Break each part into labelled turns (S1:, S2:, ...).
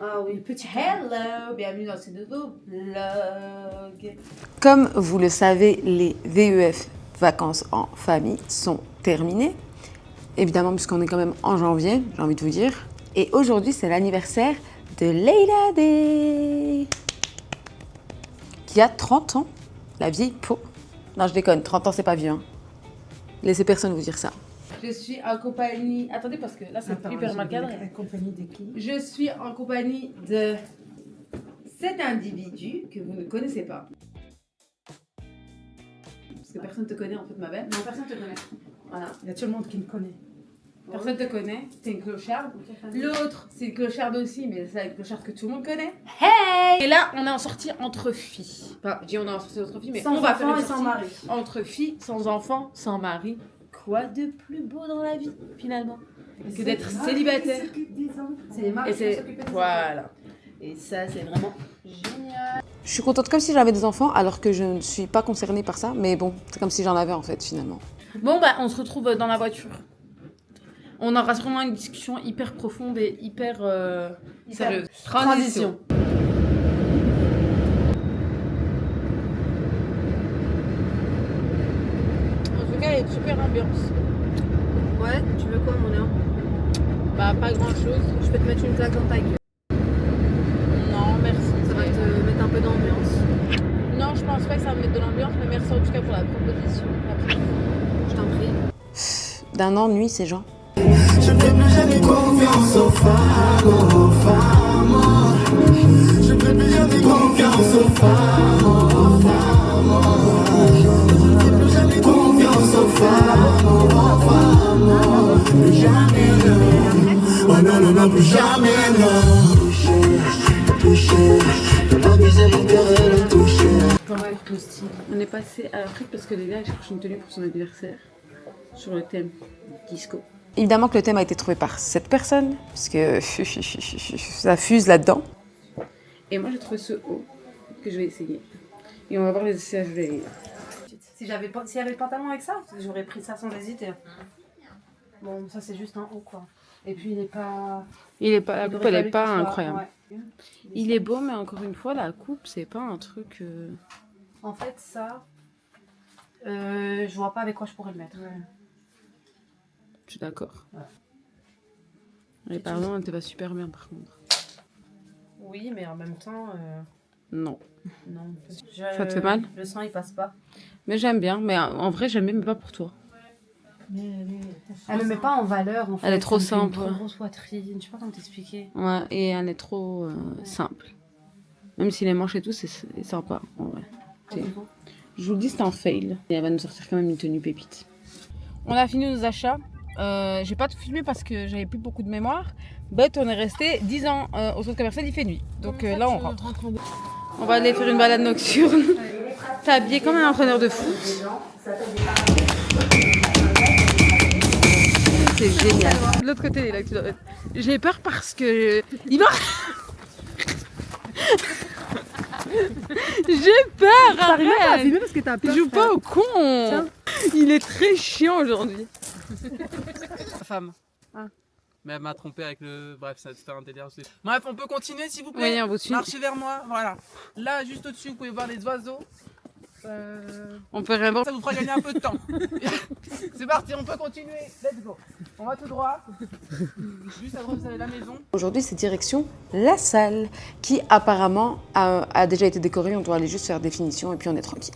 S1: Ah oui, petit hello, bienvenue dans ce nouveau vlog.
S2: Comme vous le savez, les VEF, vacances en famille, sont terminées. Évidemment, puisqu'on est quand même en janvier, j'ai envie de vous dire. Et aujourd'hui, c'est l'anniversaire de Leila Day, qui a 30 ans, la vieille peau. Non, je déconne, 30 ans, c'est pas vieux. Hein. Laissez personne vous dire ça.
S1: Je suis en compagnie... Attendez, parce que là, c'est hyper mal cadré.
S3: En compagnie de qui?
S1: Je suis en compagnie de cet individu que vous ne connaissez pas. Parce que personne ne te connaît, en fait, ma belle. Non, personne ne te connaît. Voilà.
S3: Il y a tout le monde qui me connaît.
S1: Personne ne te connaît, t'es une clocharde. L'autre, c'est une clocharde aussi, mais c'est une clocharde que tout le monde connaît. Hey! Et là, on est en sortie entre filles. Enfin, je dis on est en sortie entre filles, mais
S3: Sans
S1: on va
S3: enfant
S1: faire une
S3: et sans
S1: sortie
S3: mari.
S1: entre filles, sans enfants, sans mari. Quoi de plus beau dans la vie, finalement, que d'être célibataire.
S3: C'est les maris
S1: Et
S3: qui
S1: c'est...
S3: s'occupent des enfants.
S1: Voilà. Et ça, c'est vraiment génial.
S2: Je suis contente comme si j'avais des enfants, alors que je ne suis pas concernée par ça. Mais bon, c'est comme si j'en avais en fait, finalement.
S1: Bon, bah, on se retrouve dans la voiture. On aura sûrement une discussion hyper profonde et hyper sérieuse. Transition. En tout cas, il y a une super ambiance.
S3: Ouais, tu veux quoi, mon néant?
S1: Bah, pas grand chose.
S3: Je peux te mettre une claque dans ta gueule.
S1: Non, merci.
S3: Ça va te mettre un peu d'ambiance.
S1: Non, je pense pas que ça va me mettre de l'ambiance, mais merci en tout cas pour la proposition.
S3: Je t'en prie.
S2: D'un ennui, ces gens.
S4: Je ne fais plus jamais confiance aux femmes. Je ne fais plus jamais confiance aux femmes. Je ne fais plus jamais confiance aux femmes. Plus jamais non. Oh non, non, non, plus jamais non. Toucher, de m'amuser mon cœur et le toucher.
S1: Le style. On est passé à l'Afrique parce que les gars ils cherchent une tenue pour son anniversaire sur le thème disco.
S2: Évidemment que le thème a été trouvé par cette personne, parce que ça fuse là-dedans.
S1: Et moi j'ai trouvé ce haut que je vais essayer. Et on va voir les essayages de Leila.
S3: S'il y avait le pantalon avec ça, j'aurais pris ça sans hésiter. Bon, ça c'est juste un haut quoi. Et puis il est pas.
S1: La coupe elle est pas incroyable.
S3: Ouais.
S1: Il est beau mais encore une fois la coupe c'est pas un truc...
S3: En fait, ça. Je vois pas avec quoi je pourrais le mettre.
S1: Je suis d'accord.
S3: Ouais.
S1: Et pardon, elle te va super bien par contre.
S3: Oui, mais en même temps.
S1: Non.
S3: Non.
S1: Ça te fait mal?
S3: Le sang il passe pas.
S1: Mais j'aime bien, mais en vrai j'aime bien mais pas pour toi.
S3: Elle me met pas en valeur en fait.
S1: Elle est trop
S3: Ça me fait une
S1: simple.
S3: trop grosse poitrine, je sais pas comment t'expliquer.
S1: Ouais, et elle est trop simple. Même si les manches et tout, c'est sympa en vrai. Je vous le dis, c'est un fail. Et elle va nous sortir quand même une tenue pépite. On a fini nos achats. J'ai pas tout filmé parce que j'avais plus beaucoup de mémoire. But on est resté 10 ans au centre commercial, il fait nuit. Donc là on rentre. On va aller faire une balade nocturne. T'es habillé comme un entraîneur de foot. C'est génial. De l'autre côté, là que tu dois être. J'ai peur parce que. Il va. J'ai peur, arrête.
S3: parce que t'as
S1: Il joue pas au con. Il est très chiant aujourd'hui.
S5: Ma femme.
S1: Ah.
S5: Mais elle m'a trompé avec le... Bref, c'était un délire. Bref, on peut continuer s'il vous plaît.
S1: Oui, on vous suit.
S5: Marchez vers moi, voilà. Là, juste au-dessus, vous pouvez voir les oiseaux.
S1: On peut rien voir.
S5: Ça vous fera gagner un peu de temps. C'est parti, on peut continuer. Let's go. On va tout droit. Juste après, vous avez la maison.
S2: Aujourd'hui, c'est direction la salle, qui apparemment a déjà été décorée. On doit aller juste faire des finitions et puis on est tranquille.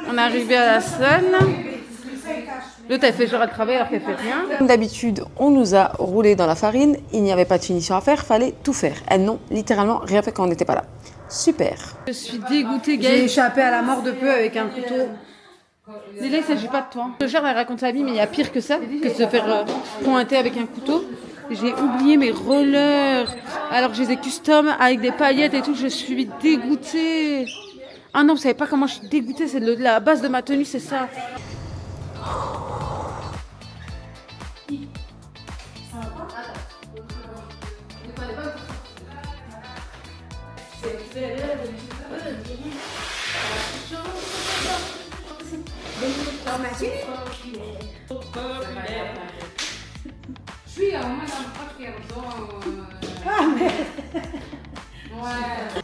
S1: On est arrivé à la salle. L'autre, elle fait genre elle travaille alors qu'elle fait rien.
S2: Comme d'habitude, on nous a roulé dans la farine. Il n'y avait pas de finition à faire, fallait tout faire. Elles n'ont littéralement rien fait quand on n'était pas là. Super.
S1: Je suis dégoûtée,
S3: J'ai
S1: Gaëlle.
S3: échappé à la mort de peu avec un couteau.
S1: Léla, il s'agit pas de toi. Le genre, elle raconte sa vie, mais il y a pire que ça, que de se faire pointer avec un couteau. J'ai oublié mes rollers, alors que je les ai custom avec des paillettes et tout. Je suis dégoûtée. Ah non, vous savez pas comment je suis dégoûtée. C'est la base de ma tenue, c'est ça.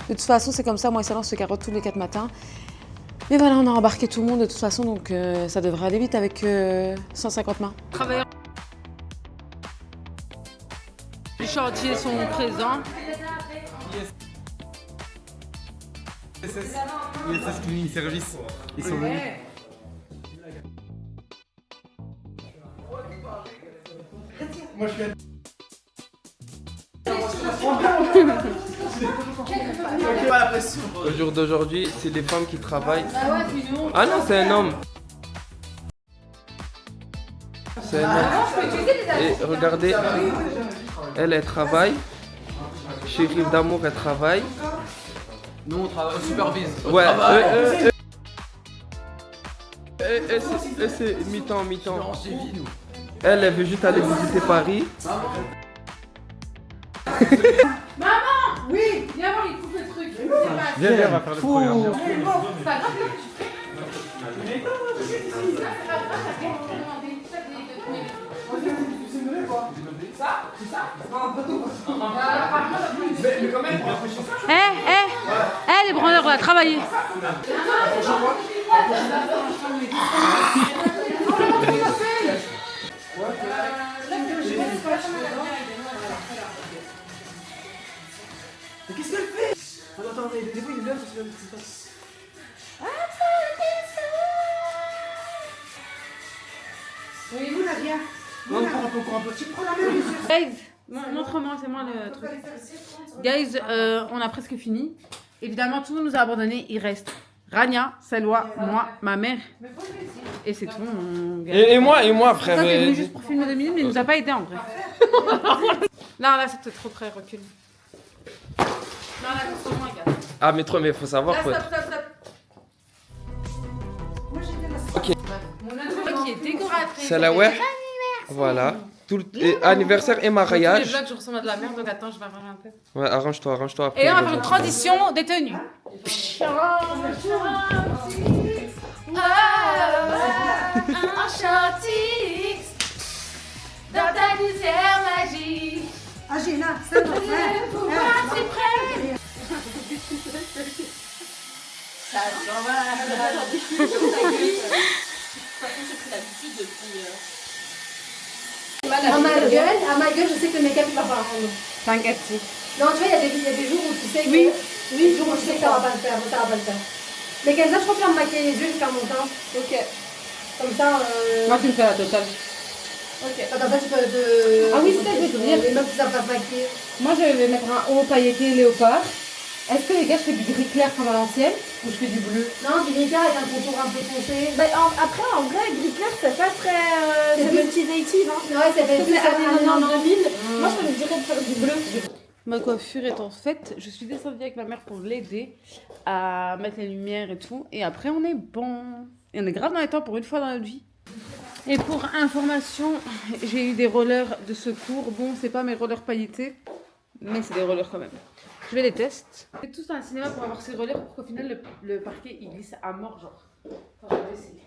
S2: De toute façon, c'est comme ça, moi et Salah, on se carotte tous les 4 matins. Mais voilà, on a embarqué tout le monde de toute façon, donc ça devrait aller vite avec 150 mains.
S1: Travailleurs. Les chantiers sont présents.
S6: ISS Cleaning Service, ils sont venus. Moi je suis
S7: Au jour d'aujourd'hui, c'est les femmes qui travaillent. Ah non, c'est un homme. C'est un homme. Et regardez, elle travaille. Chez Rive d'Amour, elle travaille.
S5: Nous on travaille, on supervise.
S7: Ouais, c'est mi-temps, mi-temps. Elle veut juste aller visiter Paris.
S1: Oui, viens voir, il coupe le truc.
S6: Viens, on va faire le programme.
S1: C'est pas grave, les branleurs là, travaillez.
S5: Qu'est-ce qu'elle fait? Attends, des fois il est là, c'est ça.
S3: Voyez-vous, Nadia?
S5: Encore un peu. Tu prends la main, monsieur.
S1: Guys, montre-moi, c'est moi le truc. Guys, on a presque fini. Évidemment, tout le monde nous a abandonnés. Il reste Rania, Salwa, moi, ma mère. Et c'est tout.
S7: Et moi, frère.
S1: Toi, t'es venu juste pour filmer 2 minutes, mais il nous a pas aidé en vrai. Là, c'était trop très recul. Non, là, c'est sur moi, gars.
S7: Ah, mais trop, mais faut savoir.
S1: Là,
S7: Faut...
S1: stop.
S7: Ok.
S1: Mon ami qui est décoratrice.
S7: C'est la ouais. Voilà. Tout le... anniversaire et
S1: Tous les
S7: mariage.
S1: vlogs, je ressemble à de la merde, donc attends, je vais arranger un peu.
S7: Ouais, arrange-toi après.
S1: Et là, on va faire une transition des tenues.
S8: Enchanté dans ta lumière magique.
S3: Ah, Géna, ça t'en fait.
S8: Pouvoir suprême. Ça s'en va.
S3: À ma gueule, je sais que le make-up il va pas rendre.
S1: T'inquiète.
S3: Non, tu vois, il y a des jours où tu sais que. Oui, des jours où tu sais que ça va pas le faire. Mais Kenza, je préfère me maquiller les yeux et faire mon teint. Ok. Comme ça.
S1: Moi, tu me fais la totale.
S3: Ok. Comme ça, tu peux te.
S9: Ah oui, c'est ça que je veux dire.
S3: Les meufs qui savent pas se maquiller.
S9: Moi, je vais mettre un haut pailleté léopard. Est-ce que les gars, je fais du gris clair comme à l'ancienne ou je fais du bleu?
S3: Non, du nickel avec un contour un peu foncé.
S8: Bah, après, en vrai, gris clair, c'est pas très. C'est multi-native, hein.
S3: Ouais, ça fait plus
S8: années 90 2000.
S9: Moi, je me dirais de faire du bleu.
S1: Ma coiffure étant faite, je suis descendue avec ma mère pour l'aider à mettre les lumières et tout. Et après, on est bon. Et on est grave dans les temps pour une fois dans notre vie. Et pour information, j'ai eu des rollers de secours. Bon, c'est pas mes rollers pailletés, mais c'est des rollers quand même. Je vais les tester. On est tous dans le cinéma pour avoir ces rollers pour qu'au final, le parquet il glisse à mort, genre. Enfin, je vais essayer.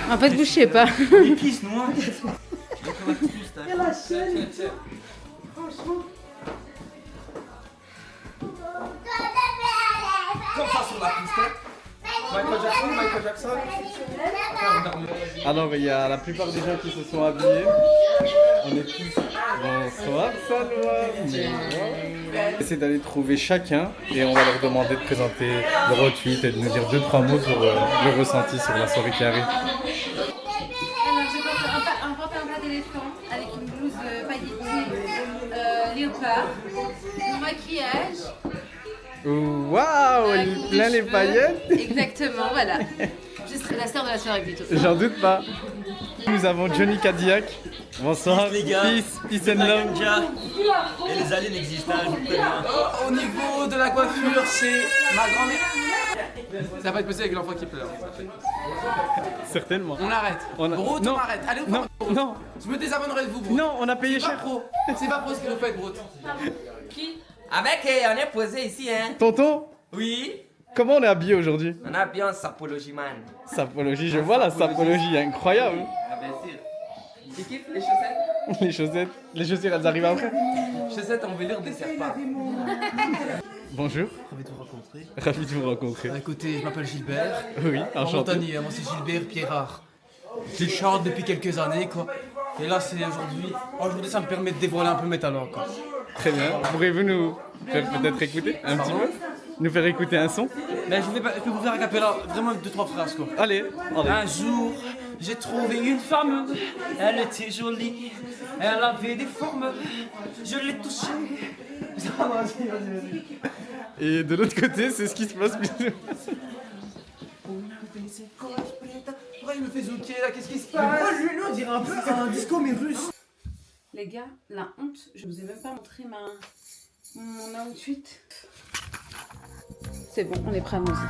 S1: En fait, vous, je sais pas.
S6: Les kisses noires.
S3: Et la chaîne. Franchement.
S6: Comme ça sur la piste.
S7: Michael Jackson.
S6: Alors, il y a la plupart des gens qui se sont habillés. On est tous. Bonsoir, Salwa. On essaie d'aller trouver chacun et on va leur demander de présenter leur outfit et de nous dire 2-3 mots sur le ressenti sur la soirée qui arrive.
S9: Alors, je porte un pantalon d'éléphant avec une blouse pailletée léopard. Mon maquillage.
S6: Waouh, plein les paillettes.
S9: Exactement, voilà. Je serai la star de la soirée plutôt.
S6: J'en doute pas. Nous avons Johnny Cadillac. Bonsoir,
S10: les gars.
S6: peace and love.
S10: Et les aliens existent, je vous préviens.
S5: Au niveau de la coiffure, c'est ma grand-mère. Ça va pas être possible avec l'enfant qui pleure.
S6: Certainement.
S5: On arrête. Brout,
S6: Non.
S5: on arrête. Allez, on
S6: Non,
S5: part.
S6: non,
S5: Je me désabonnerai de vous, Brout.
S6: non, on a payé
S5: C'est pas
S6: cher.
S5: pro. C'est pas pro ce que vous faites, Brout.
S10: Avec, on est posé ici, hein.
S6: Tonton,
S10: Oui.
S6: comment on est habillé aujourd'hui?
S10: On a bien sapologie, man.
S6: Sapologie, je vois la sapologie, incroyable.
S10: Ah, bien sûr. Tu kiffes les chaussettes?
S6: Les chaussures, elles arrivent après.
S10: Chaussettes en velours de serpent.
S6: Bonjour,
S5: Ravi de vous rencontrer.
S6: ravi de vous rencontrer.
S5: À côté, je m'appelle Gilbert.
S6: Oui,
S5: En
S6: enchanté.
S5: Montagnier, moi c'est Gilbert Pierrard. Je chante depuis quelques années, quoi. Et là, c'est aujourd'hui. Aujourd'hui, ça me permet de dévoiler un peu mes talents, quoi.
S6: Très bien. Pourriez-vous nous faire peut-être écouter un petit peu? Nous faire écouter un son?
S5: Mais je peux vous faire un cappella, vraiment 2-3 phrases, quoi.
S6: Allez, allez.
S5: Un jour, j'ai trouvé une femme, elle était jolie, elle avait des formes, je l'ai touchée.
S6: Et de l'autre côté, c'est ce qui se passe plus.
S5: Pourquoi il me fait zouker là? Qu'est-ce qui se passe? Lui, on dirait un peu un disco mais russe.
S1: Les gars, la honte, je vous ai même pas montré mon outfit. C'est bon, on est prêts à manger.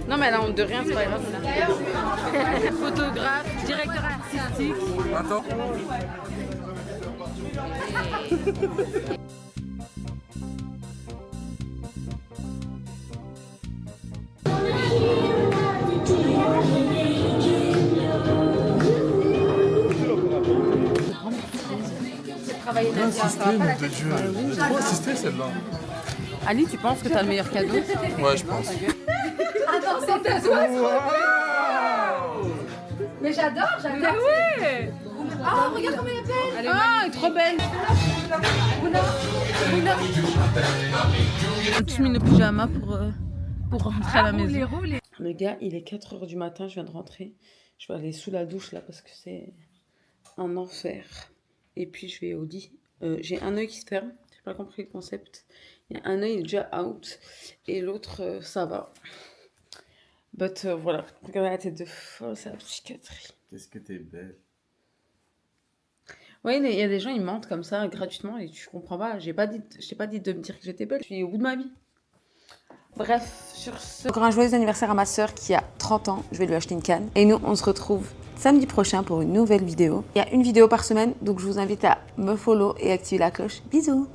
S1: Non mais elle a honte de rien, c'est pas grave. Photographe, directeur artistique.
S5: Attends.
S1: Assisté,
S6: nom de Dieu. J'ai trop assisté celle-là.
S1: Ali, tu penses que t'as le meilleur cadeau?
S6: Ouais, je pense.
S3: Attends, c'est à toi. Mais j'adore, j'adore.
S1: Ouais.
S3: Oh, regarde comme elle est belle.
S1: Ah, elle est trop belle. J'ai mis le pyjama pour rentrer à la maison. Le gars, il est 4h du matin, je viens de rentrer. Je vais aller sous la douche là parce que c'est un enfer. Et puis je vais au lit. J'ai un œil qui se ferme, j'ai pas compris le concept. Il y a un œil, il est déjà out et l'autre, ça va. But voilà, regardez la tête de folle, c'est la psychiatrie.
S6: Qu'est-ce que t'es belle.
S1: Oui, il y a des gens, ils mentent comme ça gratuitement et tu comprends pas. Je t'ai pas dit de me dire que j'étais belle, je suis au bout de ma vie. Bref, sur ce...
S2: Encore un joyeux anniversaire à ma sœur qui a 30 ans, je vais lui acheter une canne. Et nous, on se retrouve samedi prochain pour une nouvelle vidéo. Il y a une vidéo par semaine, donc je vous invite à me follow et activer la cloche. Bisous!